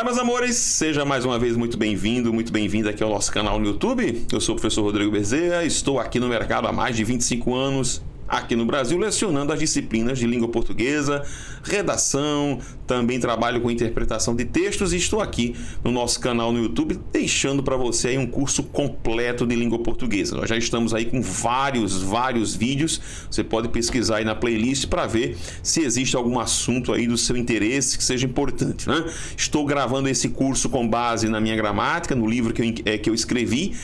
meus amores, seja mais uma vez muito bem-vindo, muito bem-vinda aqui ao nosso canal no YouTube. Eu sou o professor Rodrigo Bezerra, estou aqui no mercado há mais de 25 anos, aqui no Brasil, lecionando as disciplinas de língua portuguesa, redação, também trabalho com interpretação de textos e estou aqui no nosso canal no YouTube deixando para você aí um curso completo de língua portuguesa. Nós já estamos aí com vários vídeos, você pode pesquisar aí na playlist para ver se existe algum assunto aí do seu interesse que seja importante, né? Estou gravando esse curso com base na minha gramática, no livro que eu escrevi,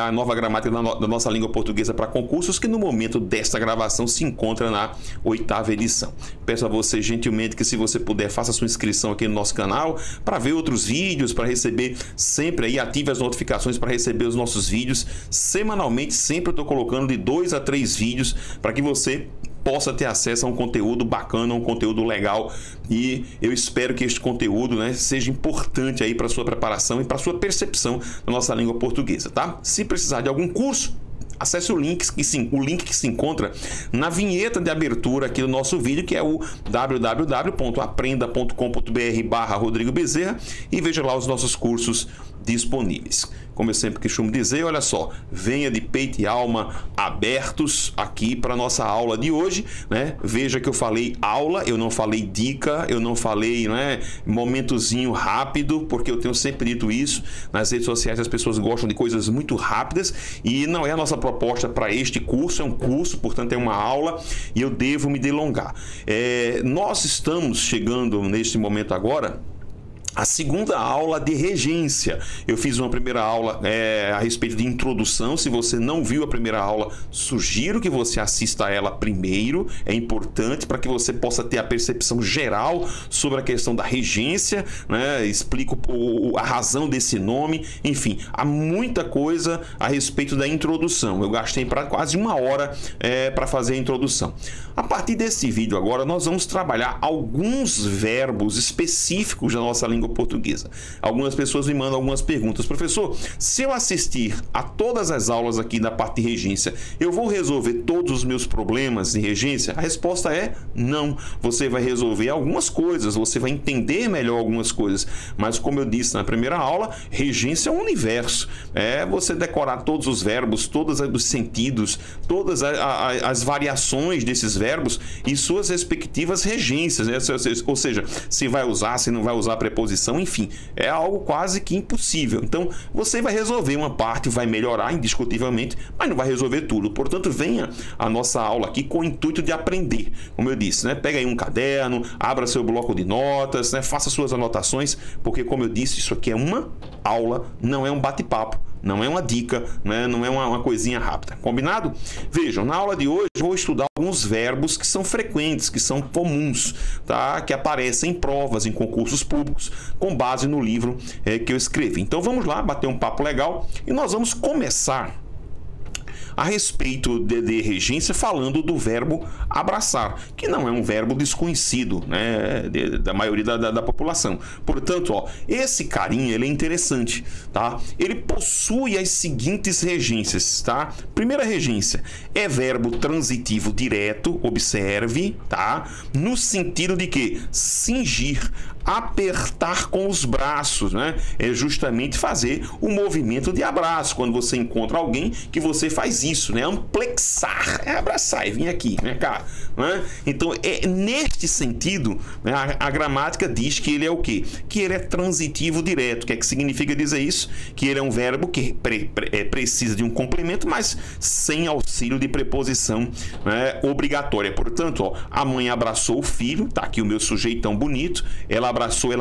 a nova gramática da nossa língua portuguesa para concursos, que no momento desta gravação se encontra na 8ª edição. Peço a você gentilmente que, se você puder, faça sua inscrição aqui no nosso canal para ver outros vídeos, para receber sempre aí, ative as notificações para receber os nossos vídeos semanalmente. Sempre eu estou colocando de 2 a 3 vídeos para que você possa ter acesso a um conteúdo bacana, um conteúdo legal, e eu espero que este conteúdo, né, seja importante aí para sua preparação e para sua percepção da nossa língua portuguesa, tá? Se precisar de algum curso, acesse o link que se encontra na vinheta de abertura aqui do nosso vídeo, que é o www.aprenda.com.br/Rodrigo Bezerra, e veja lá os nossos cursos disponíveis. Como eu sempre costumo dizer, olha só, venha de peito e alma abertos aqui para nossa aula de hoje, né? Veja que eu falei aula, eu não falei dica, eu não falei, né, momentozinho rápido, porque eu tenho sempre dito isso. Nas redes sociais as pessoas gostam de coisas muito rápidas e não é a nossa proposta para este curso. É um curso, portanto é uma aula e eu devo me delongar. Nós estamos chegando neste momento agora a segunda aula de regência. Eu fiz uma primeira aula a respeito de introdução. Se você não viu a primeira aula, sugiro que você assista a ela primeiro. É importante para que você possa ter a percepção geral sobre a questão da regência, né? Explico a razão desse nome. Enfim, há muita coisa a respeito da introdução. Eu gastei quase 1 hora para fazer a introdução. A partir desse vídeo agora, nós vamos trabalhar alguns verbos específicos da nossa língua portuguesa. Algumas pessoas me mandam algumas perguntas. Professor, se eu assistir a todas as aulas aqui da parte de regência, eu vou resolver todos os meus problemas em regência? A resposta é não. Você vai resolver algumas coisas, você vai entender melhor algumas coisas, mas como eu disse na primeira aula, regência é um universo. É você decorar todos os verbos, todos os sentidos, todas as variações desses verbos e suas respectivas regências, né? Ou seja, se vai usar, se não vai usar preposição, enfim, é algo quase que impossível. Então, você vai resolver uma parte, vai melhorar indiscutivelmente, mas não vai resolver tudo. Portanto, venha a nossa aula aqui com o intuito de aprender. Como eu disse, né? Pega aí um caderno, abra seu bloco de notas, né? Faça suas anotações, porque, como eu disse, isso aqui é uma aula, não é um bate-papo. Não é uma dica, né? Não é uma coisinha rápida. Combinado? Vejam, na aula de hoje eu vou estudar alguns verbos que são frequentes, que são comuns, tá? Que aparecem em provas, em concursos públicos, com base no livro que eu escrevi. Então vamos lá, bater um papo legal e nós vamos começar a respeito de regência falando do verbo abraçar, que não é um verbo desconhecido, né, da maioria da população. Portanto, ó, esse carinha, ele é interessante, tá? Ele possui as seguintes regências, tá? Primeira regência é verbo transitivo direto, observe, tá? No sentido de que cingir, apertar com os braços, né? É justamente fazer o movimento de abraço. Quando você encontra alguém, que você faz isso, né? Amplexar, é abraçar e vir aqui, né, cara? Né? Então, é neste sentido, né, a gramática diz que ele é o quê? Que ele é transitivo direto. O que é que significa dizer isso? Que ele é um verbo que precisa de um complemento, mas sem auxílio de preposição, né, obrigatória. Portanto, ó, a mãe abraçou o filho, tá aqui o meu sujeitão bonito. Ela abraçou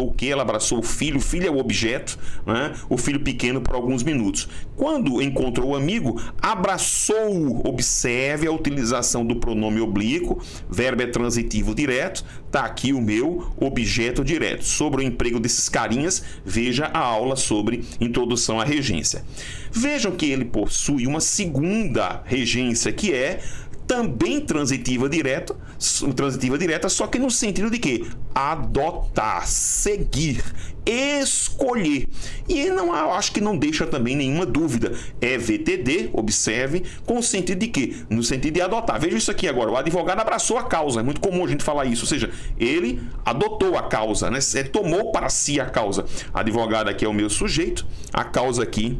o quê? Ela abraçou o filho é o objeto, né? O filho pequeno por alguns minutos. Quando encontrou o amigo, abraçou, observe a utilização do pronome oblíquo, verbo é transitivo direto, tá aqui o meu objeto direto. Sobre o emprego desses carinhas, veja a aula sobre introdução à regência. Vejam que ele possui uma segunda regência, que é também transitiva direta, só que no sentido de que adotar, seguir, escolher. E não, acho que não deixa também nenhuma dúvida. É VTD, observe, com o sentido de quê? No sentido de adotar. Veja isso aqui agora. O advogado abraçou a causa. É muito comum a gente falar isso. Ou seja, ele adotou a causa, né? Tomou para si a causa. Advogado aqui é o meu sujeito. A causa aqui,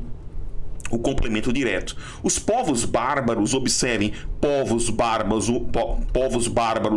o complemento direto. Os povos bárbaros, observem, povos bárbaros,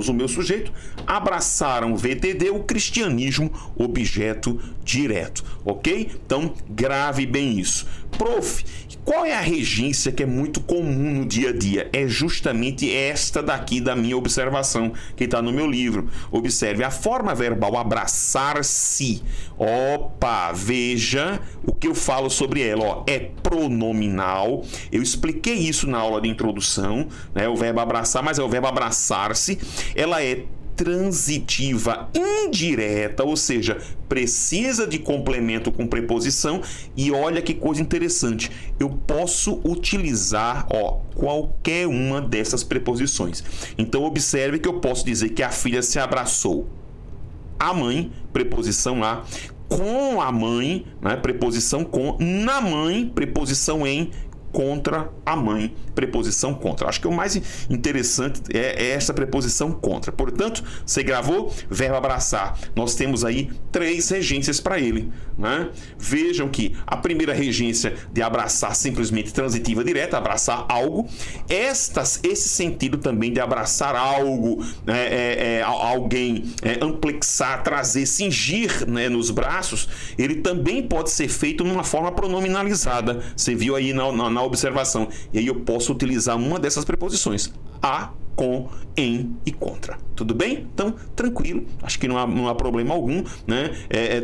o meu sujeito, abraçaram VTD, o cristianismo, objeto direto. Ok? Então, grave bem isso. Prof, qual é a regência que é muito comum no dia a dia? É justamente esta daqui da minha observação, que está no meu livro. Observe a forma verbal abraçar-se. Opa, veja o que eu falo sobre ela. Ó, é pronominal. Eu expliquei isso na aula de introdução, né? O verbo abraçar, mas é o verbo abraçar-se. Ela é transitiva indireta, ou seja, precisa de complemento com preposição. E olha que coisa interessante, eu posso utilizar qualquer uma dessas preposições. Então observe que eu posso dizer que a filha se abraçou à mãe, preposição a, com a mãe, né, preposição com, na mãe, preposição em, contra a mãe, preposição contra. Acho que o mais interessante é essa preposição contra. Portanto, você gravou? Verbo abraçar. Nós temos aí 3 regências para ele, né? Vejam que a primeira regência de abraçar, simplesmente transitiva direta, abraçar algo. Esse sentido também de abraçar algo, alguém, amplexar, trazer, cingir, né, nos braços, ele também pode ser feito numa forma pronominalizada. Você viu aí na observação. E aí eu posso utilizar uma dessas preposições. A, com, em e contra. Tudo bem? Então, tranquilo. Acho que não há problema algum, né?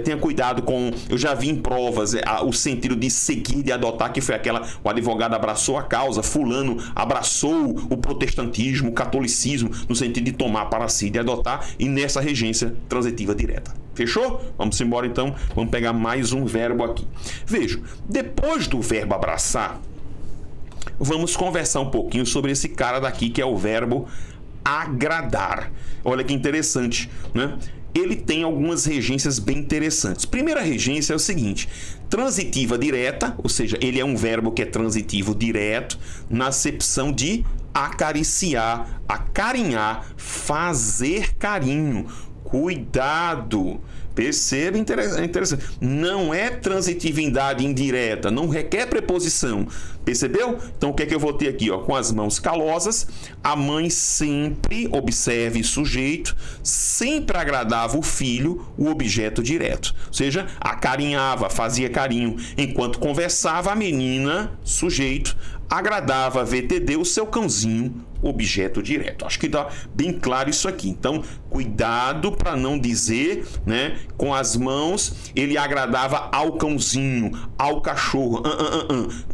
Tenha cuidado com... Eu já vi em provas o sentido de seguir, de adotar, que foi aquela... O advogado abraçou a causa, fulano abraçou o protestantismo, o catolicismo, no sentido de tomar para si, de adotar, e nessa regência transitiva direta. Fechou? Vamos embora então. Vamos pegar mais um verbo aqui. Veja, depois do verbo abraçar, vamos conversar um pouquinho sobre esse cara daqui, que é o verbo agradar. Olha que interessante, né? Ele tem algumas regências bem interessantes. Primeira regência é o seguinte: transitiva direta, ou seja, ele é um verbo que é transitivo direto, na acepção de acariciar, acarinhar, fazer carinho. Cuidado! Perceba, interessante. Não é transitividade indireta, não requer preposição. Percebeu? Então o que é que eu vou ter aqui? Com as mãos calosas, a mãe sempre, observe sujeito, sempre agradava o filho, o objeto direto. Ou seja, acarinhava, fazia carinho. Enquanto conversava, a menina, sujeito, agradava VTD, o seu cãozinho, objeto direto. Acho que dá bem claro isso aqui. Então, cuidado para não dizer, né, com as mãos, ele agradava ao cãozinho, ao cachorro.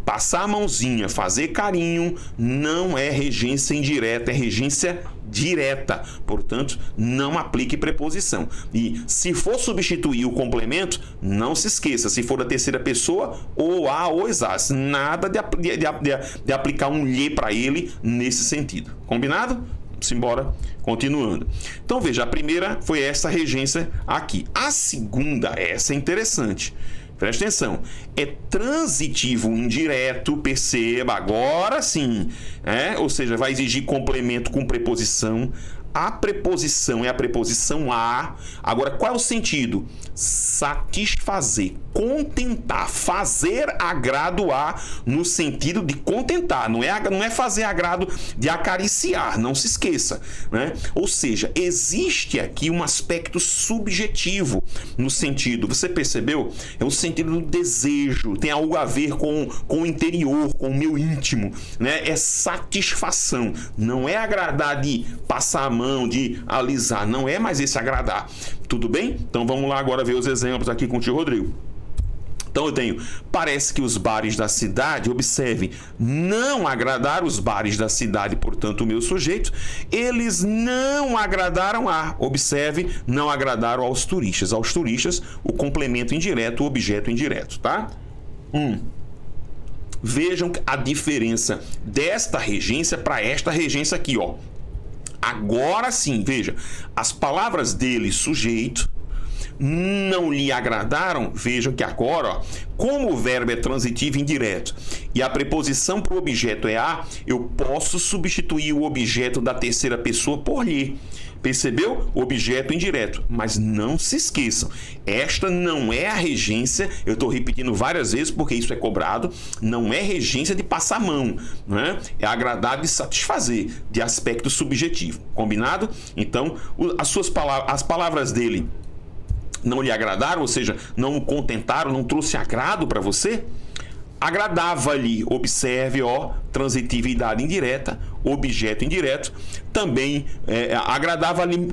Passar a mãozinha, fazer carinho, não é regência indireta, é regência direta. Portanto, não aplique preposição. E se for substituir o complemento, não se esqueça, se for da terceira pessoa, ou a ou as. Nada de aplicar um lhe para ele nesse sentido. Combinado? Vamos embora, continuando. Então, veja, a primeira foi essa regência aqui. A segunda, essa é interessante. Presta atenção, é transitivo indireto, perceba, agora sim, ou seja, vai exigir complemento com preposição. A preposição é a preposição a. Agora, qual é o sentido? Satisfazer, contentar, fazer agrado a, no sentido de contentar. Não é fazer agrado de acariciar, não se esqueça, né? Ou seja, existe aqui um aspecto subjetivo no sentido, você percebeu? É o sentido do desejo, tem algo a ver com o interior, com o meu íntimo, né? É satisfação, não é agradar de passar a mão, de alisar, não é mais esse agradar. Tudo bem? Então vamos lá agora ver os exemplos aqui com o tio Rodrigo. Então eu tenho, parece que os bares da cidade, observe, não agradaram os bares da cidade, portanto o meu sujeito, eles não agradaram observe, não agradaram aos turistas, o complemento indireto, o objeto indireto, tá? Vejam a diferença desta regência para esta regência aqui, ó. Agora sim, veja, as palavras dele, sujeito, não lhe agradaram. Vejam que agora, ó, como o verbo é transitivo indireto e a preposição para o objeto é a, eu posso substituir o objeto da terceira pessoa por lhe. Percebeu? Objeto indireto. Mas não se esqueçam, esta não é a regência, eu estou repetindo várias vezes porque isso é cobrado, não é regência de passar a mão, né? É agradar de satisfazer, de aspecto subjetivo. Combinado? Então, as palavras dele não lhe agradaram, ou seja, não o contentaram, não trouxe agrado para você? Agradava-lhe, observe, ó, transitividade indireta, objeto indireto. Também agradava-lhe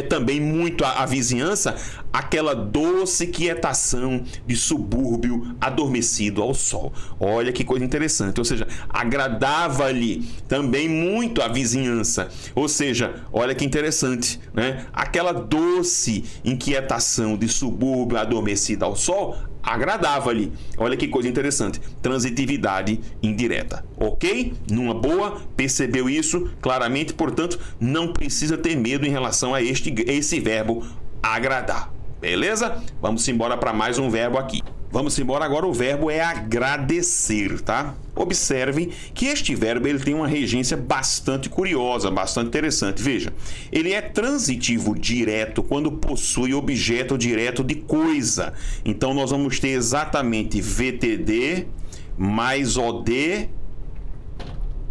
também muito a vizinhança, aquela doce quietação de subúrbio adormecido ao sol. Olha que coisa interessante, ou seja, agradava-lhe também muito a vizinhança, ou seja, olha que interessante, né? Aquela doce inquietação de subúrbio adormecido ao sol agradava-lhe. Olha que coisa interessante. Transitividade indireta. Ok? Numa boa, percebeu isso claramente, portanto, não precisa ter medo em relação a esse verbo agradar. Beleza? Vamos embora para mais um verbo aqui. Vamos embora agora, o verbo é agradecer, tá? Observem que este verbo ele tem uma regência bastante curiosa, bastante interessante. Veja, ele é transitivo direto quando possui objeto direto de coisa. Então, nós vamos ter exatamente VTD mais OD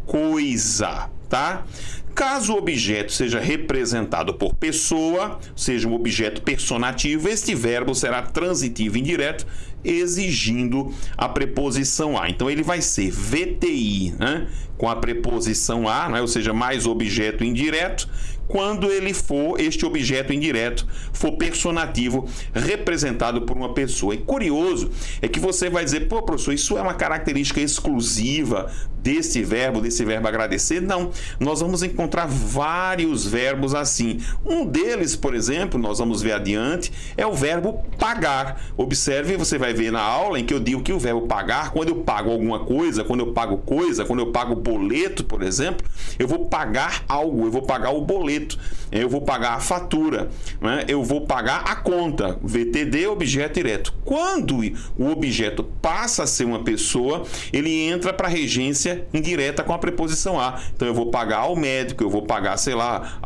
coisa, tá? Caso o objeto seja representado por pessoa, seja um objeto personativo, este verbo será transitivo indireto, exigindo a preposição a. Então, ele vai ser VTI, né? Com a preposição a, né? Ou seja, mais objeto indireto, quando ele for, este objeto indireto for personativo representado por uma pessoa. E curioso é que você vai dizer, pô, professor, isso é uma característica exclusiva desse verbo agradecer? Não, nós vamos encontrar vários verbos assim. Um deles, por exemplo, nós vamos ver adiante, é o verbo pagar. Observe, você vai ver na aula em que eu digo que o verbo pagar, quando eu pago alguma coisa, quando eu pago coisa, quando eu pago boleto, por exemplo, eu vou pagar algo, eu vou pagar o boleto, eu vou pagar a fatura, né? Eu vou pagar a conta, VTD, objeto direto. Quando o objeto passa a ser uma pessoa, ele entra para a regência indireta com a preposição a. Então, eu vou pagar ao médico, eu vou pagar, sei lá,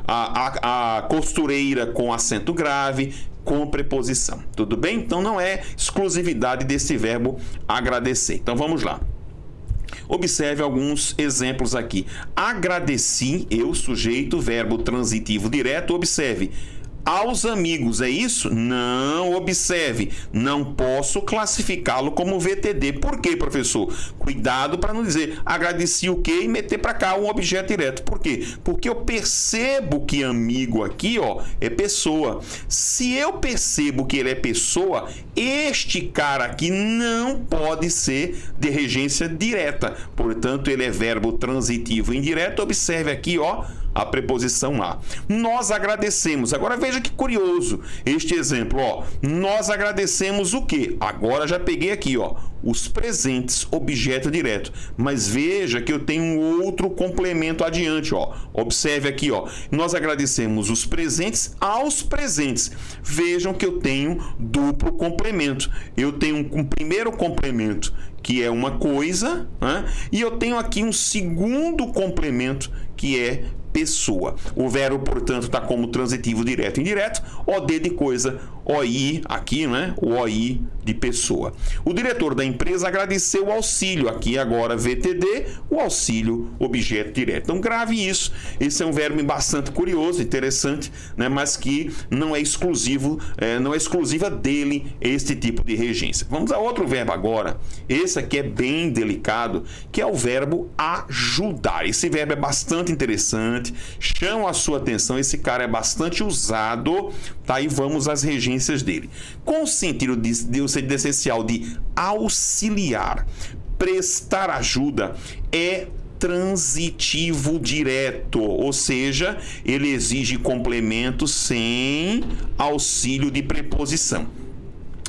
a costureira com acento grave, com preposição. Tudo bem? Então, não é exclusividade desse verbo agradecer. Então, vamos lá. Observe alguns exemplos aqui. Agradeci, eu, sujeito, verbo transitivo direto. Observe. Aos amigos, é isso? Não, observe, não posso classificá-lo como VTD. Por quê, professor? Cuidado para não dizer agradeci o quê e meter para cá um objeto direto. Por quê? Porque eu percebo que amigo aqui, ó, é pessoa. Se eu percebo que ele é pessoa, este cara aqui não pode ser de regência direta. Portanto, ele é verbo transitivo indireto. Observe aqui, ó, a preposição a. Nós agradecemos. Agora veja que curioso este exemplo, ó. Nós agradecemos o quê? Agora já peguei aqui, ó, os presentes, objeto direto. Mas veja que eu tenho um outro complemento adiante, ó. Observe aqui, ó. Nós agradecemos os presentes aos presentes. Vejam que eu tenho duplo complemento. Eu tenho um primeiro complemento que é uma coisa, né? E eu tenho aqui um segundo complemento que é pessoa. O verbo, portanto, está como transitivo direto e indireto, OD de coisa, OI aqui, né? O OI de pessoa. O diretor da empresa agradeceu o auxílio, aqui agora VTD, o auxílio, objeto direto. Então, grave isso. Esse é um verbo bastante curioso, interessante, né? Mas que não é exclusivo, não é exclusiva dele este tipo de regência. Vamos a outro verbo agora. Esse aqui é bem delicado, que é o verbo ajudar. Esse verbo é bastante interessante, chama a sua atenção, esse cara é bastante usado, tá? E vamos às regências dele. Com o sentido de essencial de auxiliar, prestar ajuda, é transitivo direto, ou seja, ele exige complemento sem auxílio de preposição.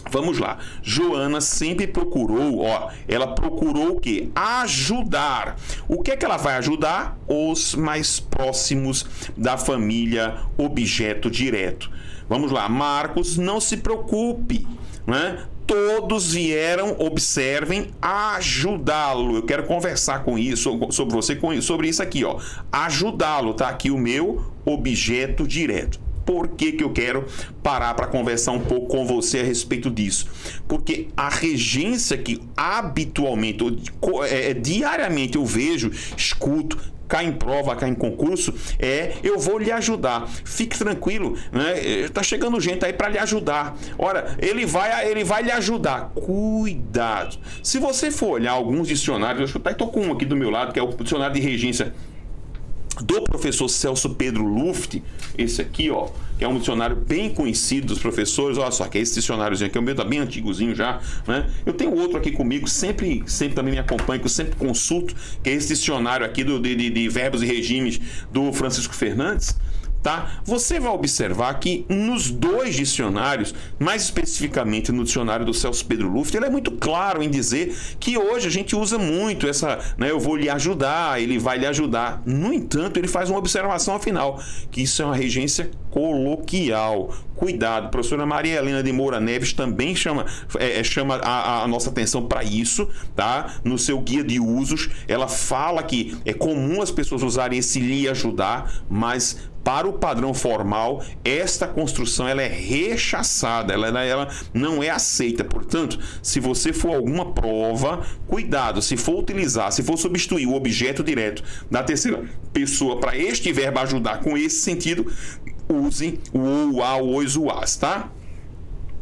Vamos lá. Joana sempre procurou, ó, ela procurou o quê? Ajudar. O que é que ela vai ajudar? Os mais próximos da família objeto direto. Vamos lá. Marcos, não se preocupe, né? Todos vieram, observem, ajudá-lo. Eu quero conversar com isso, sobre você, sobre isso aqui, ó. Ajudá-lo, tá aqui o meu objeto direto. Por que que eu quero parar para conversar um pouco com você a respeito disso? Porque a regência que habitualmente, diariamente eu vejo, escuto, cai em prova, cai em concurso, eu vou lhe ajudar. Fique tranquilo, né? Tá chegando gente aí para lhe ajudar. Ora, ele vai lhe ajudar. Cuidado. Se você for olhar alguns dicionários, eu estou com um aqui do meu lado, que é o dicionário de regência do professor Celso Pedro Luft, esse aqui, ó, que é um dicionário bem conhecido dos professores. Olha só, que é esse dicionáriozinho aqui, o meu tá bem antigozinho já, né? Eu tenho outro aqui comigo, sempre também me acompanha, que eu sempre consulto, que é esse dicionário aqui de verbos e regimes do Francisco Fernandes. Tá? Você vai observar que nos dois dicionários, mais especificamente no dicionário do Celso Pedro Luft, ele é muito claro em dizer que hoje a gente usa muito essa, né, eu vou lhe ajudar, ele vai lhe ajudar. No entanto, ele faz uma observação ao final, que isso é uma regência coloquial. Cuidado, a professora Maria Helena de Moura Neves também chama a nossa atenção para isso, tá? No seu guia de usos, ela fala que é comum as pessoas usarem esse lhe ajudar, mas para o padrão formal, esta construção ela é rechaçada, ela não é aceita. Portanto, se você for alguma prova, cuidado, se for utilizar, se for substituir o objeto direto da terceira pessoa para este verbo ajudar com esse sentido, use o a, o os, o as, tá?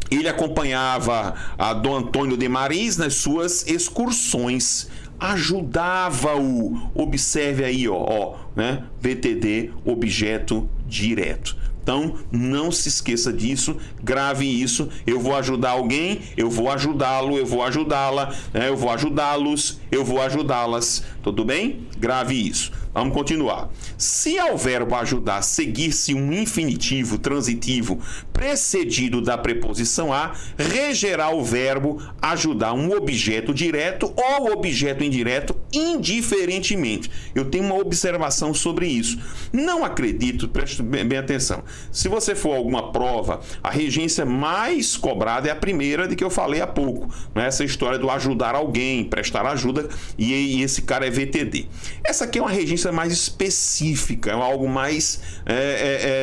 Ele acompanhava a Dom Antônio de Maris nas suas excursões. Ajudava-o. Observe aí, ó, né? VTD, objeto direto. Então, não se esqueça disso, grave isso. Eu vou ajudar alguém, eu vou ajudá-lo, eu vou ajudá-la, né? Eu vou ajudá-los, eu vou ajudá-las. Tudo bem? Grave isso. Vamos continuar. Se ao verbo ajudar seguir-se um infinitivo transitivo precedido da preposição a, regerá o verbo ajudar um objeto direto ou objeto indireto indiferentemente. Eu tenho uma observação sobre isso. Não acredito, preste bem atenção. Se você for a alguma prova, a regência mais cobrada é a primeira de que eu falei há pouco, né? Essa história do ajudar alguém, prestar ajuda, e esse cara é VTD. Essa aqui é uma regência mais específica, é algo mais,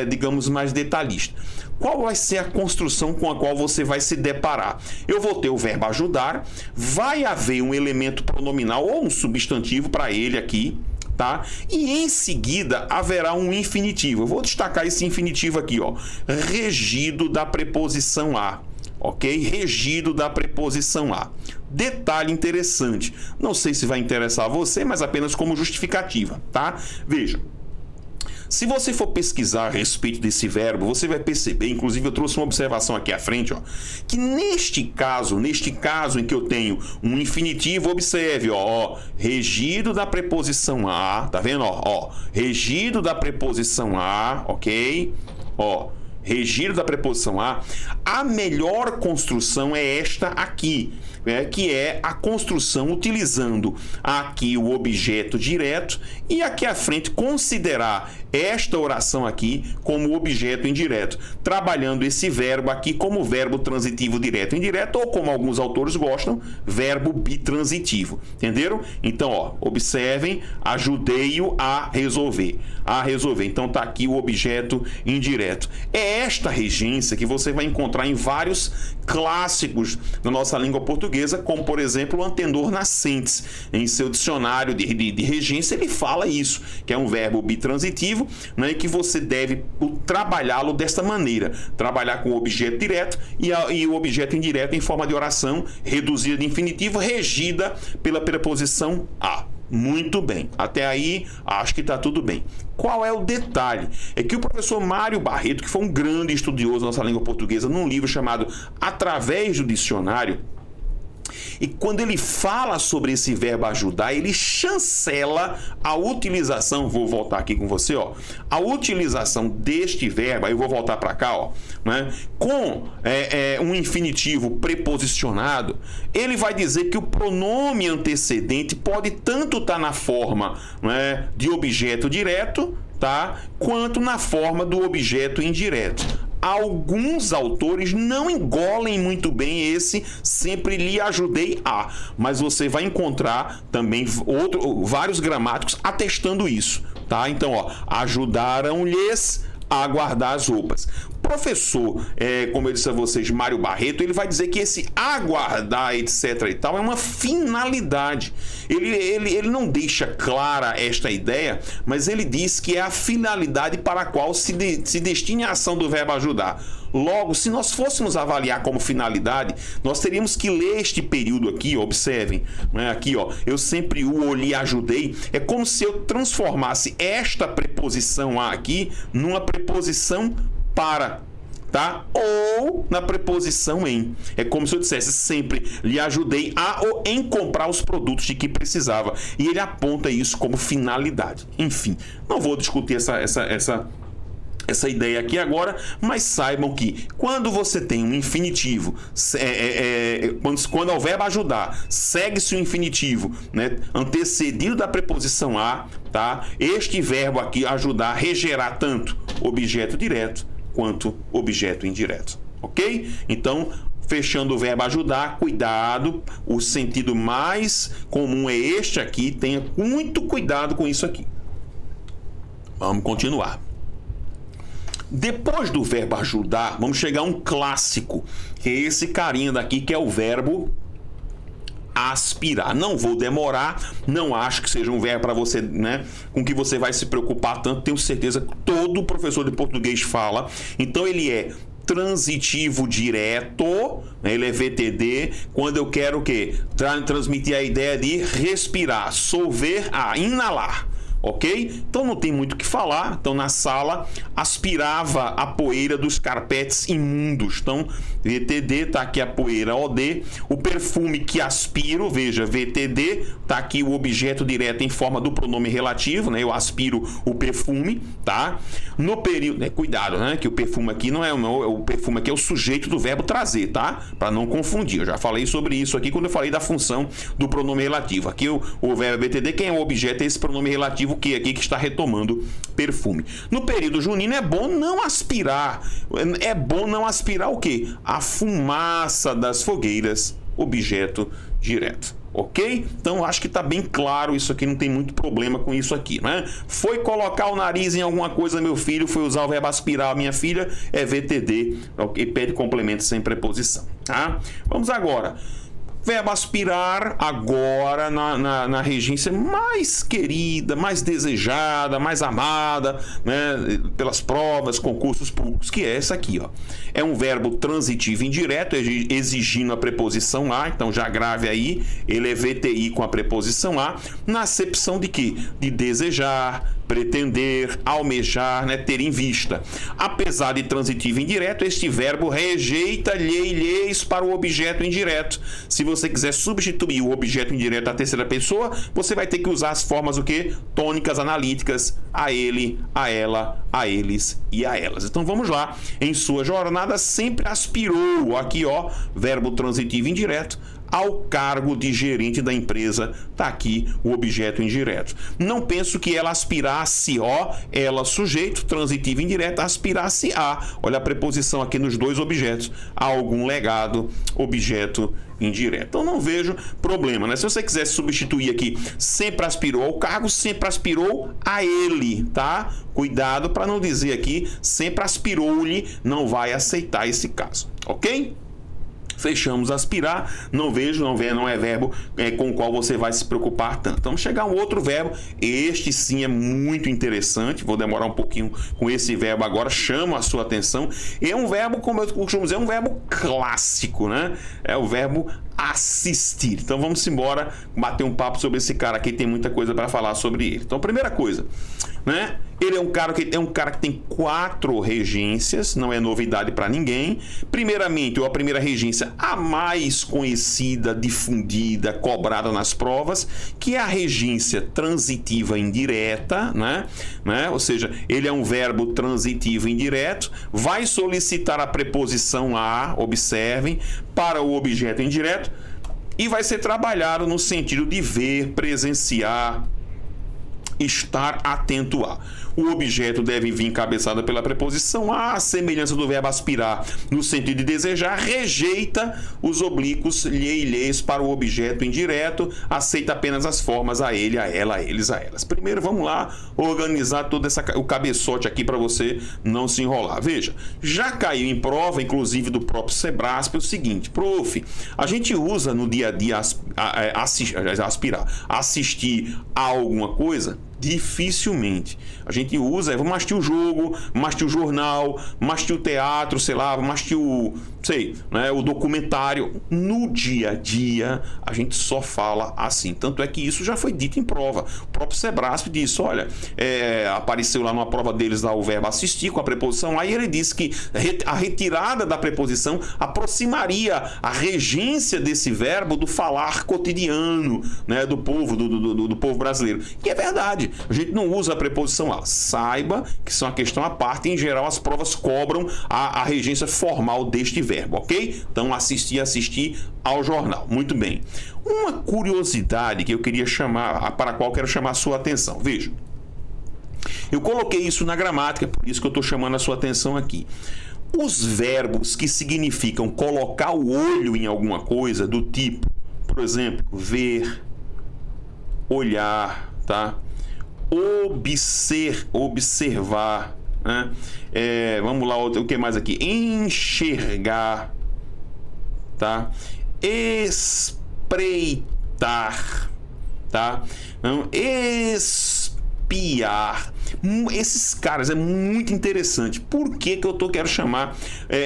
digamos, mais detalhista. Qual vai ser a construção com a qual você vai se deparar? Eu vou ter o verbo ajudar, vai haver um elemento pronominal ou um substantivo para ele aqui, tá? E em seguida haverá um infinitivo. Eu vou destacar esse infinitivo aqui, ó, regido da preposição a. Ok? Regido da preposição a. Detalhe interessante. Não sei se vai interessar a você, mas apenas como justificativa, tá? Veja. Se você for pesquisar a respeito desse verbo, você vai perceber, inclusive eu trouxe uma observação aqui à frente, ó, que neste caso em que eu tenho um infinitivo, observe, ó, regido da preposição a, tá vendo? Ó, regido da preposição a, ok? Ó, regido da preposição a melhor construção é esta aqui, que é a construção utilizando aqui o objeto direto e aqui à frente considerar esta oração aqui como objeto indireto, trabalhando esse verbo aqui como verbo transitivo direto e indireto, ou como alguns autores gostam, verbo bitransitivo. Entenderam? Então, ó, observem, ajudei-o a resolver. Então tá aqui o objeto indireto. É esta regência que você vai encontrar em vários clássicos da nossa língua portuguesa, como por exemplo o Antenor Nascentes. Em seu dicionário de regência ele fala isso, que é um verbo bitransitivo, né, e que você deve trabalhá-lo desta maneira, trabalhar com o objeto direto e o objeto indireto em forma de oração reduzida de infinitivo, regida pela preposição a. Muito bem, até aí acho que está tudo bem. Qual é o detalhe? É que o professor Mário Barreto, que foi um grande estudioso da nossa língua portuguesa, num livro chamado Através do Dicionário, E quando ele fala sobre esse verbo ajudar, ele chancela a utilização, vou voltar aqui com você, ó, a utilização deste verbo, aí eu vou voltar para cá, ó, né, com um infinitivo preposicionado. Ele vai dizer que o pronome antecedente pode tanto estar na forma, né, de objeto direto, tá, quanto na forma do objeto indireto. Alguns autores não engolem muito bem esse sempre lhe ajudei a, mas você vai encontrar também vários gramáticos atestando isso, tá? Então, ó, ajudaram-lhes a guardar as roupas. Professor, como eu disse a vocês, Mário Barreto, ele vai dizer que esse aguardar, etc e tal, é uma finalidade. Ele não deixa clara esta ideia, mas ele diz que é a finalidade para a qual se destina a ação do verbo ajudar. Logo, se nós fôssemos avaliar como finalidade, nós teríamos que ler este período aqui, observem, né? Aqui, ó, eu sempre o lhe ajudei, é como se eu transformasse esta preposição a aqui numa preposição para, tá? Ou na preposição em. É como se eu dissesse sempre lhe ajudei a ou em comprar os produtos de que precisava. E ele aponta isso como finalidade. Enfim, não vou discutir essa ideia aqui agora, mas saibam que quando você tem um infinitivo, quando ao verbo ajudar, segue-se o infinitivo, né, antecedido da preposição a, tá? Este verbo aqui ajudar regerá tanto objeto direto quanto objeto indireto, ok? Então, fechando o verbo ajudar, cuidado, o sentido mais comum é este aqui, tenha muito cuidado com isso aqui. Vamos continuar. Depois do verbo ajudar, vamos chegar a um clássico, que é esse carinha daqui, que é o verbo aspirar. Não vou demorar, não acho que seja um verbo para você, né, com que você vai se preocupar tanto. Tenho certeza que todo professor de português fala. Então ele é transitivo direto, né, ele é VTD, quando eu quero o quê? Transmitir a ideia de respirar, solver, inalar. Ok? Então não tem muito o que falar. Então na sala aspirava a poeira dos carpetes imundos. Então VTD, tá aqui a poeira OD. O perfume que aspiro, veja, VTD, tá aqui o objeto direto em forma do pronome relativo, né? Eu aspiro o perfume, tá? No período, cuidado, né? Que o perfume aqui não é o perfume aqui é o sujeito do verbo trazer, tá? Para não confundir. Eu já falei sobre isso aqui quando eu falei da função do pronome relativo. Aqui o verbo VTD, quem é o objeto é esse pronome relativo que aqui que está retomando perfume. No período junino é bom não aspirar. É bom não aspirar o quê? A fumaça das fogueiras, objeto direto. Ok? Então acho que está bem claro isso aqui, não tem muito problema com isso aqui, né? Foi colocar o nariz em alguma coisa, meu filho, foi usar o verbo aspirar, minha filha, é VTD, ok? Pede complemento sem preposição, tá? Vamos agora. Verbo aspirar agora na regência mais querida, mais desejada, mais amada, né, pelas provas, concursos públicos, que é essa aqui, ó. É um verbo transitivo indireto, exigindo a preposição a, então já grave aí, ele é VTI com a preposição a, na acepção de quê? De desejar, pretender, almejar, né, ter em vista. Apesar de transitivo indireto, este verbo rejeita lhes para o objeto indireto. Se você quiser substituir o objeto indireto à terceira pessoa, você vai ter que usar as formas o quê? Tônicas analíticas, a ele, a ela, a eles e a elas. Então vamos lá. Em sua jornada sempre aspirou, aqui ó, verbo transitivo indireto, ao cargo de gerente da empresa, tá aqui o objeto indireto. Não penso que ela aspirasse, ó, ela sujeito, transitivo indireto, aspirasse a, olha a preposição aqui nos dois objetos, a algum legado, objeto indireto. Então não vejo problema, né? Se você quiser substituir aqui, sempre aspirou ao cargo, sempre aspirou a ele, tá? Cuidado para não dizer aqui, sempre aspirou-lhe, não vai aceitar esse caso, ok? Fechamos aspirar, não é verbo com o qual você vai se preocupar tanto. Então, chegar a um outro verbo, este sim é muito interessante, vou demorar um pouquinho com esse verbo agora, chamo a sua atenção. É um verbo, como eu costumo dizer, é um verbo clássico, né? É o verbo assistir. Então, vamos embora bater um papo sobre esse cara aqui, tem muita coisa para falar sobre ele. Então, primeira coisa, né? Ele é um cara que tem 4 regências, não é novidade para ninguém. Primeiramente, a primeira regência, a mais conhecida, difundida, cobrada nas provas, que é a regência transitiva indireta, né? Ou seja, ele é um verbo transitivo indireto, vai solicitar a preposição a, observem, para o objeto indireto e vai ser trabalhado no sentido de ver, presenciar, estar atento a. O objeto deve vir encabeçado pela preposição a, semelhança do verbo aspirar, no sentido de desejar, rejeita os oblíquos lhe e lhes para o objeto indireto, aceita apenas as formas a ele, a ela, a eles, a elas. Primeiro, vamos lá organizar todo o cabeçote aqui para você não se enrolar. Veja, já caiu em prova, inclusive do próprio Sebrasp, o seguinte: prof, a gente usa no dia a dia assistir a alguma coisa? Dificilmente. A gente usa, vamos assistir o jogo, vamos assistir o jornal, vamos assistir o teatro, sei lá, vamos assistir o documentário. No dia a dia, a gente só fala assim. Tanto é que isso já foi dito em prova. O próprio Sebrasp disse, olha, apareceu lá numa prova deles lá o verbo assistir com a preposição. Aí ele disse que a retirada da preposição aproximaria a regência desse verbo do falar cotidiano, né, do povo, do povo brasileiro. E é verdade. A gente não usa a preposição a. Saiba que isso é uma questão à parte. Em geral, as provas cobram a regência formal deste verbo, ok? Então, assistir ao jornal. Muito bem. Uma curiosidade que eu queria para a qual quero chamar a sua atenção. Veja, eu coloquei isso na gramática, por isso que eu estou chamando a sua atenção aqui. Os verbos que significam colocar o olho em alguma coisa, do tipo, por exemplo, ver, olhar, tá? Observar, né? Vamos lá, o que mais aqui? Enxergar, tá? Espreitar, tá? Espiar. Esses caras é muito interessante. Por que eu quero chamar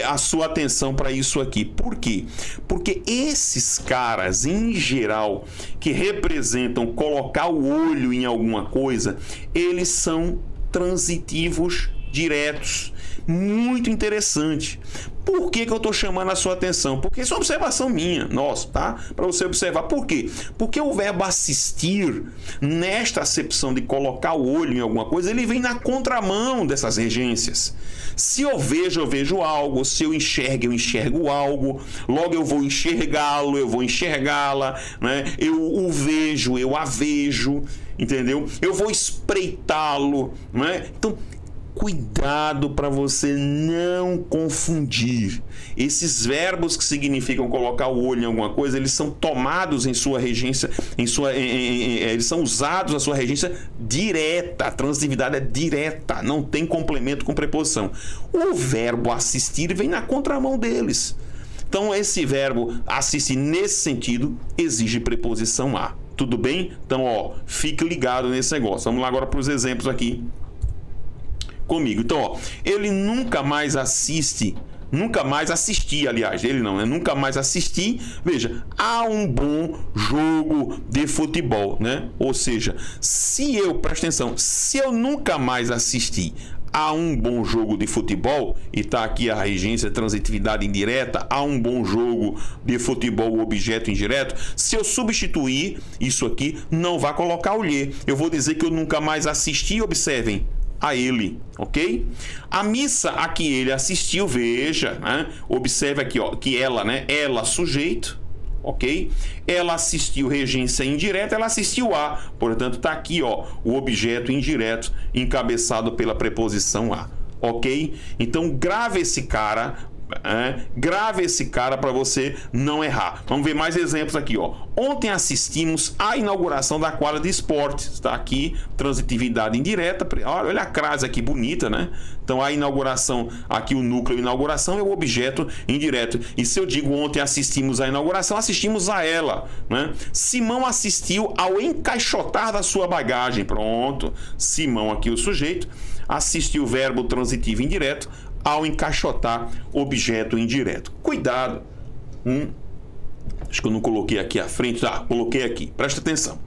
a sua atenção para isso aqui? Por quê? Porque esses caras, em geral, que representam colocar o olho em alguma coisa, eles são transitivos diretos. Muito interessante. Por que eu estou chamando a sua atenção? Porque isso é uma observação minha, nossa, tá? Para você observar. Por quê? Porque o verbo assistir, nesta acepção de colocar o olho em alguma coisa, ele vem na contramão dessas regências. Se eu vejo algo. Se eu enxergo algo. Logo eu vou enxergá-lo, eu vou enxergá-la, né? Eu o vejo, eu a vejo, entendeu? Eu vou espreitá-lo, né? Então, cuidado para você não confundir. Esses verbos que significam colocar o olho em alguma coisa, eles são tomados em sua regência, eles são usados na sua regência direta. A transitividade é direta, não tem complemento com preposição. O verbo assistir vem na contramão deles. Então, esse verbo assistir, nesse sentido, exige preposição a. Tudo bem? Então, fique ligado nesse negócio. Vamos lá agora para os exemplos aqui comigo. Então, ele nunca mais assistia, aliás, ele não, né? Nunca mais assisti, veja, a um bom jogo de futebol, né? Ou seja, presta atenção, se eu nunca mais assisti a um bom jogo de futebol, e está aqui a regência, transitividade indireta, a um bom jogo de futebol, o objeto indireto, se eu substituir isso aqui, não vai colocar o lhe. Eu vou dizer que eu nunca mais assisti, observem, a ele, ok? A missa a que ele assistiu, veja, né? Observe aqui, que ela, né? Ela, sujeito, ok? Ela assistiu regência indireta, ela assistiu a, portanto, tá aqui, o objeto indireto encabeçado pela preposição a, ok? Então, grave esse cara para você não errar. Vamos ver mais exemplos aqui, Ontem assistimos à inauguração da quadra de esportes. Está aqui, transitividade indireta. Olha a crase aqui, bonita, né? Então, a inauguração, aqui o núcleo inauguração é o objeto indireto. E se eu digo ontem assistimos à inauguração, assistimos a ela, né? Simão assistiu ao encaixotar da sua bagagem. Pronto. Simão, aqui o sujeito, assistiu o verbo transitivo indireto ao encaixotar objeto indireto. Cuidado. Acho que eu não coloquei aqui à frente. Coloquei aqui. Presta atenção.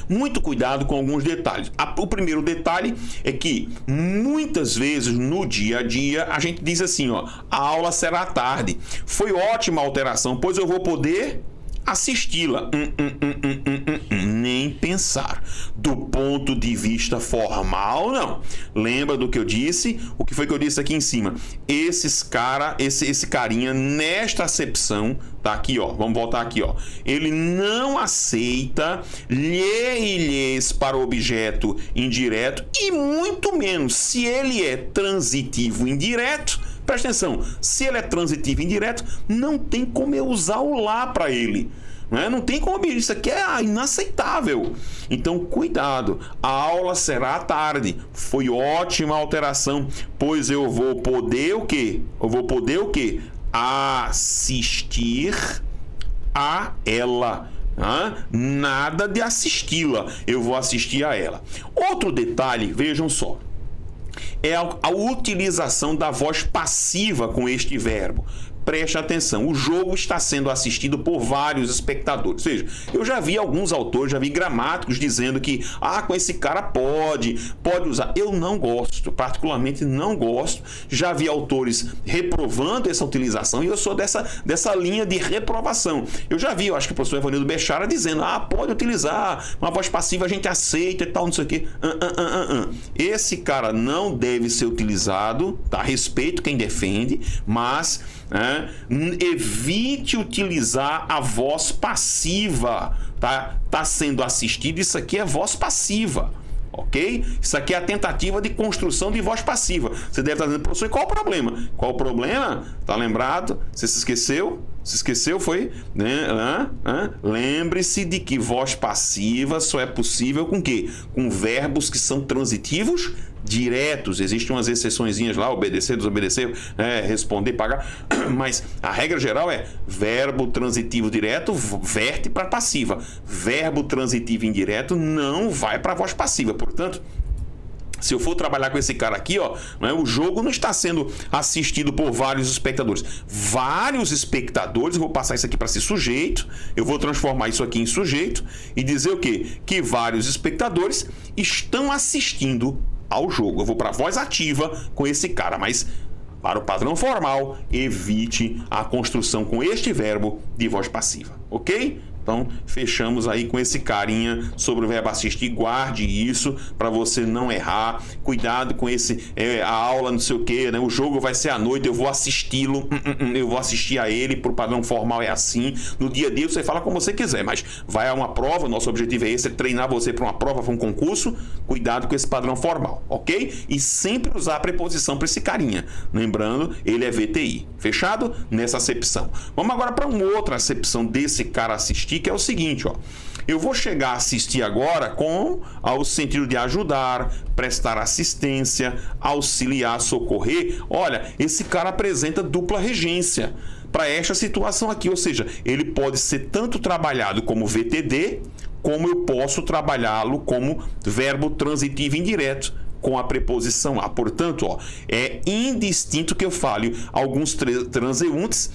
muito cuidado com alguns detalhes. O primeiro detalhe é que muitas vezes no dia a dia a gente diz assim, ó, a aula será à tarde. Foi ótima a alteração, pois eu vou poder assisti-la. Nem pensar. Do ponto de vista formal, não. Lembra do que eu disse? O que foi que eu disse aqui em cima? Esse carinha, nesta acepção, tá aqui, ó. Vamos voltar aqui, ó. Ele não aceita lhes para objeto indireto e muito menos se ele é transitivo indireto. Presta atenção, se ele é transitivo indireto, não tem como eu usar o lá para ele. Não tem como, isso aqui é inaceitável. Então, cuidado, a aula será à tarde. Foi ótima a alteração, pois eu vou poder o quê? Eu vou poder o quê? Assistir a ela. Nada de assisti-la, eu vou assistir a ela. Outro detalhe, vejam só. É a utilização da voz passiva com este verbo. Preste atenção, o jogo está sendo assistido por vários espectadores. Ou seja, eu já vi alguns autores, já vi gramáticos dizendo que com esse cara pode usar. Eu não gosto, particularmente não gosto. Já vi autores reprovando essa utilização e eu sou dessa linha de reprovação. Eu já vi, eu acho que o professor Evanildo Bechara dizendo, pode utilizar, uma voz passiva a gente aceita e tal, não sei o quê. Esse cara não deve ser utilizado, tá? Respeito quem defende, mas evite utilizar a voz passiva, tá sendo assistido, isso aqui é voz passiva, ok? Isso aqui é a tentativa de construção de voz passiva. Você deve estar dizendo, professor, e qual o problema? Qual o problema? Tá lembrado? Você se esqueceu? Se esqueceu, foi? Lembre-se de que voz passiva só é possível com quê? Com verbos que são transitivos diretos. Existem umas exceçõezinhas lá, obedecer, desobedecer, responder, pagar, mas a regra geral é verbo transitivo direto verte para passiva. Verbo transitivo indireto não vai para voz passiva. Portanto, se eu for trabalhar com esse cara aqui, ó, o jogo não está sendo assistido por vários espectadores. Vários espectadores, eu vou passar isso aqui para ser sujeito, eu vou transformar isso aqui em sujeito e dizer o quê? Que vários espectadores estão assistindo ao jogo. Eu vou para a voz ativa com esse cara, mas para o padrão formal, evite a construção com este verbo de voz passiva, ok? Então, fechamos aí com esse carinha sobre o verbo assistir. Guarde isso para você não errar. Cuidado com a aula, não sei o que, né? O jogo vai ser à noite, eu vou assisti-lo. Eu vou assistir a ele, pro padrão formal é assim. No dia a dia você fala como você quiser, mas vai a uma prova, nosso objetivo é esse, é treinar você para uma prova, para um concurso. Cuidado com esse padrão formal, ok? E sempre usar a preposição para esse carinha. Lembrando, ele é VTI. Fechado? Nessa acepção. Vamos agora para uma outra acepção desse cara assistir, que é o seguinte, ó. Eu vou chegar a assistir agora com o sentido de ajudar, prestar assistência, auxiliar, socorrer. Olha, esse cara apresenta dupla regência para esta situação aqui, ou seja, ele pode ser tanto trabalhado como VTD, como eu posso trabalhá-lo como verbo transitivo indireto com a preposição a. Portanto, ó, é indistinto que eu fale alguns transeuntes.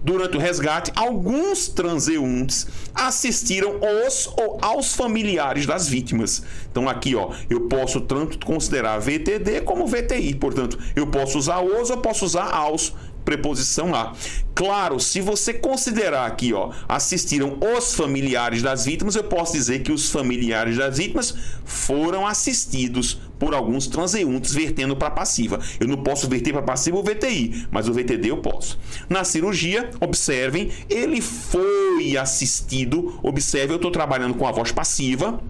Durante o resgate, alguns transeuntes assistiram aos familiares das vítimas. Então aqui, ó, eu posso tanto considerar VTD como VTI. Portanto, eu posso usar os ou posso usar aos, preposição a. Claro, se você considerar aqui, ó, assistiram os familiares das vítimas, eu posso dizer que os familiares das vítimas foram assistidos por alguns transeuntes vertendo para passiva. Eu não posso verter para passiva o VTI, mas o VTD eu posso. Na cirurgia, observem, ele foi assistido. Observe, eu estou trabalhando com a voz passiva.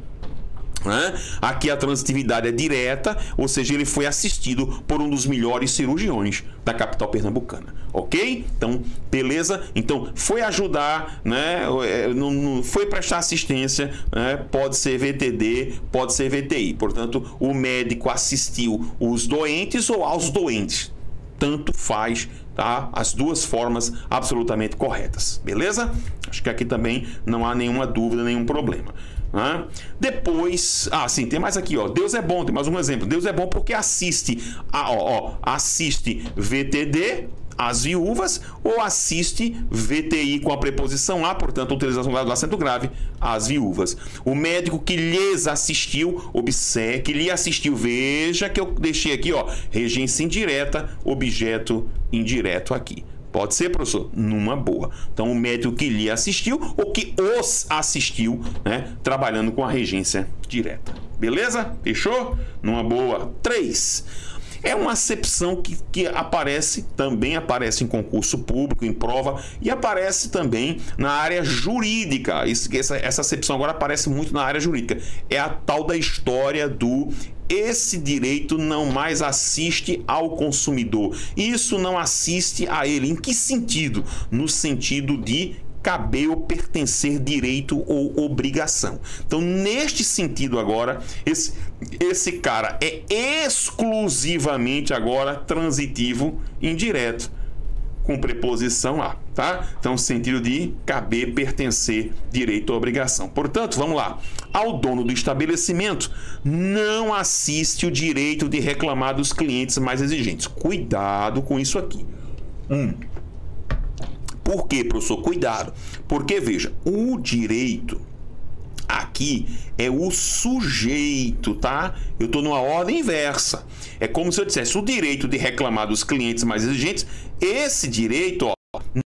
Aqui a transitividade é direta, ou seja, ele foi assistido por um dos melhores cirurgiões da capital pernambucana, ok? Então, beleza? Então, foi ajudar, né? Não foi prestar assistência, né? Pode ser VTD, pode ser VTI. Portanto, o médico assistiu os doentes ou aos doentes. Tanto faz, tá? As duas formas absolutamente corretas, beleza? Acho que aqui também não há nenhuma dúvida, nenhum problema. Depois, sim, tem mais aqui, ó. Deus é bom, tem mais um exemplo. Deus é bom porque assiste, assiste VTD, as viúvas, ou assiste VTI com a preposição a, portanto, utilização do acento grave, as viúvas. O médico que lhes assistiu, observe, que lhe assistiu, veja que eu deixei aqui, ó, regência indireta, objeto indireto aqui. Pode ser, professor? Numa boa. Então, o médico que lhe assistiu ou que os assistiu, né? Trabalhando com a regência direta. Beleza? Fechou? Numa boa. 3. É uma acepção que também aparece em concurso público, em prova, e aparece também na área jurídica. Essa acepção agora aparece muito na área jurídica. É a tal da história do esse direito não mais assiste ao consumidor. Isso não assiste a ele. Em que sentido? No sentido de caber ou pertencer direito ou obrigação. Então, neste sentido agora, esse cara é exclusivamente agora transitivo indireto, com preposição a, tá? Então, sentido de caber, pertencer, direito ou obrigação. Portanto, vamos lá. Ao dono do estabelecimento não assiste o direito de reclamar dos clientes mais exigentes. Cuidado com isso aqui. Por quê, professor? Cuidado. Porque, veja, o direito aqui é o sujeito, tá? Eu estou numa ordem inversa. É como se eu dissesse o direito de reclamar dos clientes mais exigentes. Esse direito, ó,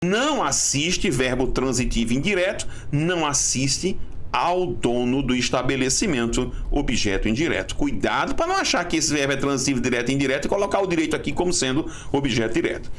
não assiste, verbo transitivo indireto, não assiste ao dono do estabelecimento, objeto indireto. Cuidado para não achar que esse verbo é transitivo direto e indireto e colocar o direito aqui como sendo objeto direto.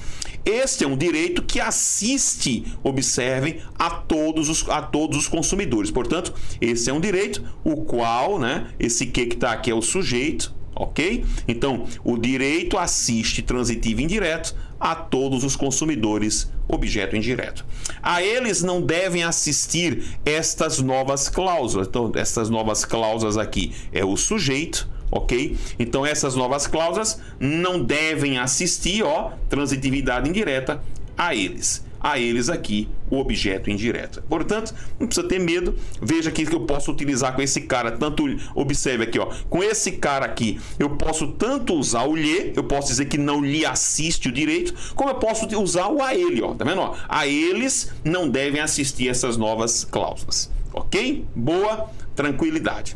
Este é um direito que assiste, observem, a todos os consumidores. Portanto, esse é um direito o qual, né, esse que está aqui é o sujeito, ok? Então, o direito assiste transitivo indireto a todos os consumidores, objeto indireto. A eles não devem assistir estas novas cláusulas. Então, essas novas cláusulas aqui é o sujeito, ok? Então, essas novas cláusulas não devem assistir, ó, transitividade indireta, a eles. A eles aqui, o objeto indireto. Portanto, não precisa ter medo. Veja aqui que eu posso utilizar com esse cara, tanto, observe aqui, ó, com esse cara aqui, eu posso tanto usar o lhe, eu posso dizer que não lhe assiste o direito, como eu posso usar o a ele, ó, tá vendo, ó? A eles não devem assistir essas novas cláusulas, ok? Boa, tranquilidade.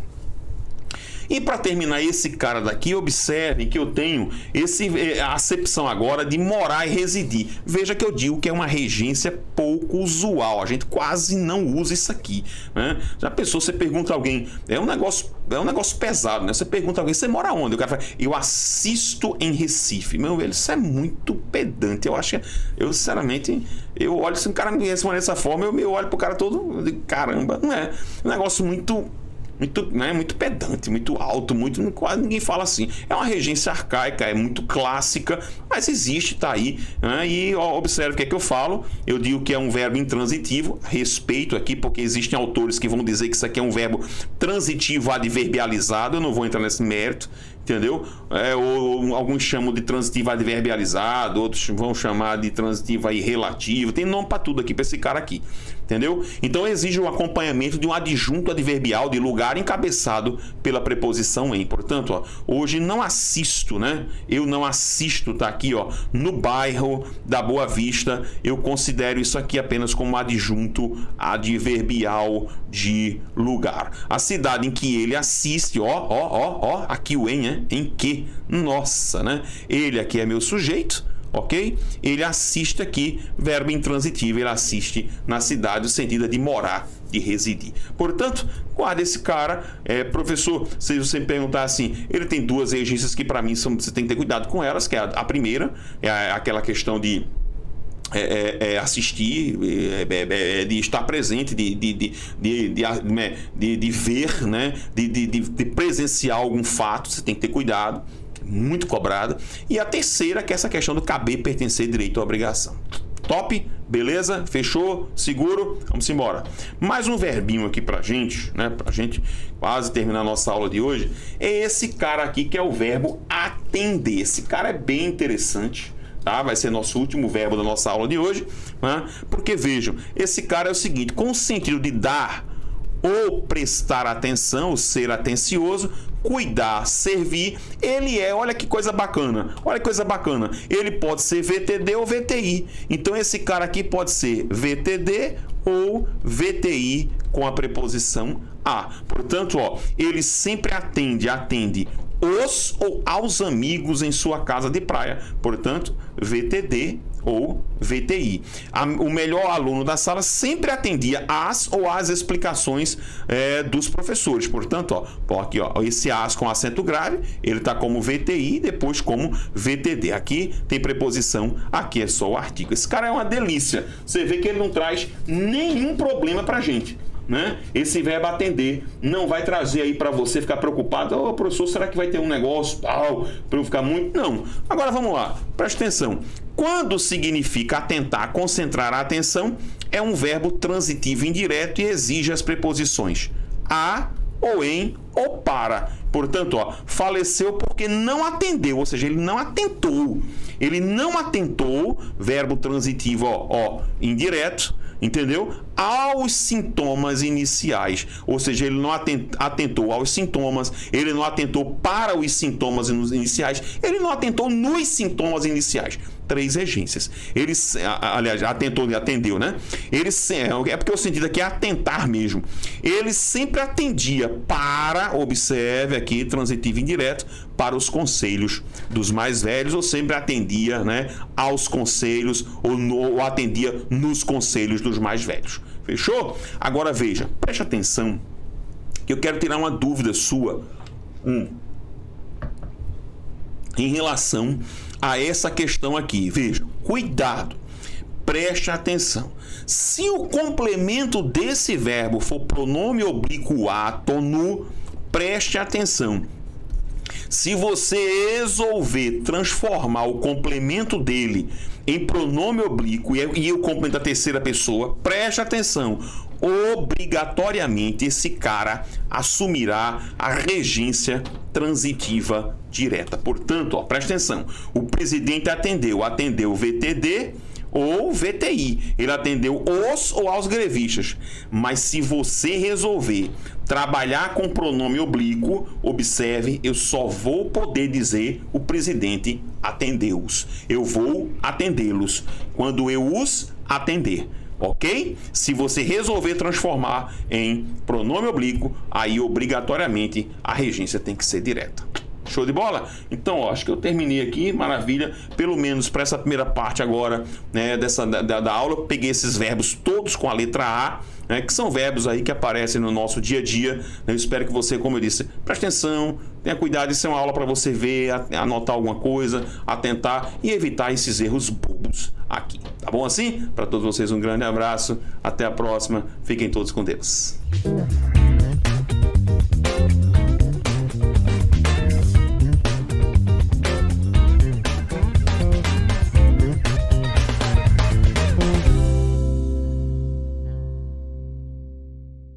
E para terminar esse cara daqui, observem que eu tenho a acepção agora de morar e residir. Veja que eu digo que é uma regência pouco usual. A gente quase não usa isso aqui, né? Já pensou, você pergunta a alguém, é um negócio pesado, né? Você pergunta a alguém, você mora onde? O cara fala, eu assisto em Recife. Meu velho, isso é muito pedante. Eu acho que, eu sinceramente, eu olho, se um cara me responde dessa forma, eu olho pro cara todo, eu digo, caramba, não é um negócio muito pedante, muito alto, quase ninguém fala assim. É uma regência arcaica, é muito clássica, mas existe, tá aí, né? E ó, observe o que é que eu falo. Eu digo que é um verbo intransitivo, respeito aqui, porque existem autores que vão dizer que isso aqui é um verbo transitivo adverbializado. Eu não vou entrar nesse mérito, entendeu? Ou alguns chamam de transitivo adverbializado, outros vão chamar de transitivo aí relativo. Tem nome para tudo aqui, para esse cara aqui, entendeu? Então exige o acompanhamento de um adjunto adverbial de lugar encabeçado pela preposição em. Portanto, ó, hoje não assisto, né? Eu não assisto, tá aqui, ó, no bairro da Boa Vista. Eu considero isso aqui apenas como adjunto adverbial de lugar. A cidade em que ele assiste, ó, aqui o em, né? Em que? Nossa, né? Ele aqui é meu sujeito, ok? Ele assiste aqui, verbo intransitivo, ele assiste na cidade, o sentido é de morar, de residir. Portanto, guarda esse cara, professor, se você me perguntar assim, ele tem duas regências que para mim você tem que ter cuidado com elas, que é a primeira, é aquela questão de assistir, de estar presente, de ver, né? de presenciar algum fato, você tem que ter cuidado, muito cobrada. E a terceira, que é essa questão do caber, pertencer, direito ou obrigação. Top? Beleza? Fechou? Seguro? Vamos embora. Mais um verbinho aqui pra gente, né? Pra gente quase terminar a nossa aula de hoje. É esse cara aqui que é o verbo atender. Esse cara é bem interessante, tá? Vai ser nosso último verbo da nossa aula de hoje, né? Porque vejam, esse cara é o seguinte, com o sentido de dar ou prestar atenção, ser atencioso, cuidar, servir, ele é, olha que coisa bacana, olha que coisa bacana, ele pode ser VTD ou VTI. Então esse cara aqui pode ser VTD ou VTI com a preposição a. Portanto, ó, ele sempre atende os ou aos amigos em sua casa de praia. Portanto, VTD ou VTI. O melhor aluno da sala sempre atendia às ou às explicações dos professores. Portanto, ó, aqui, ó, esse as com acento grave, ele está como VTI, depois como VTD. Aqui tem preposição, aqui é só o artigo. Esse cara é uma delícia. Você vê que ele não traz nenhum problema pra gente, né? Esse verbo atender não vai trazer aí para você ficar preocupado, ô professor, será que vai ter um negócio tal para eu ficar muito? Não. Agora vamos lá, presta atenção. Quando significa atentar, concentrar a atenção, é um verbo transitivo indireto e exige as preposições a, ou em, ou para. Portanto, ó, faleceu porque não atendeu, ou seja, ele não atentou. Ele não atentou, verbo transitivo, ó, indireto, entendeu? Aos sintomas iniciais, ou seja, ele não atentou aos sintomas, ele não atentou para os sintomas iniciais, ele não atentou nos sintomas iniciais. 3 regências. Ele, aliás, atentou e atendeu, né? Ele, é porque o sentido aqui é atentar mesmo. Ele sempre atendia para, observe aqui, transitivo indireto, para os conselhos dos mais velhos, ou sempre atendia, né, aos conselhos, ou atendia nos conselhos dos mais velhos. Fechou? Agora veja, preste atenção, que eu quero tirar uma dúvida sua em relação a essa questão aqui. Veja, cuidado, preste atenção. Se o complemento desse verbo for pronome oblíquo átono, preste atenção. Se você resolver transformar o complemento dele em pronome oblíquo e o complemento da terceira pessoa, preste atenção, obrigatoriamente esse cara assumirá a regência transitiva direta. Portanto, ó, preste atenção, o presidente atendeu VTD ou VTI, ele atendeu os ou aos grevistas. Mas se você resolver trabalhar com pronome oblíquo, observe, eu só vou poder dizer o presidente atendeu-os. Eu vou atendê-los quando eu os atender. Ok? Se você resolver transformar em pronome oblíquo, aí obrigatoriamente a regência tem que ser direta. Show de bola? Então, ó, acho que eu terminei aqui, maravilha. Pelo menos para essa primeira parte agora, né, da aula, eu peguei esses verbos todos com a letra A, né, que são verbos aí que aparecem no nosso dia a dia. Eu espero que você, como eu disse, preste atenção, tenha cuidado. Isso é uma aula para você ver, anotar alguma coisa, atentar e evitar esses erros bobos aqui. Tá bom assim? Para todos vocês um grande abraço, até a próxima, fiquem todos com Deus.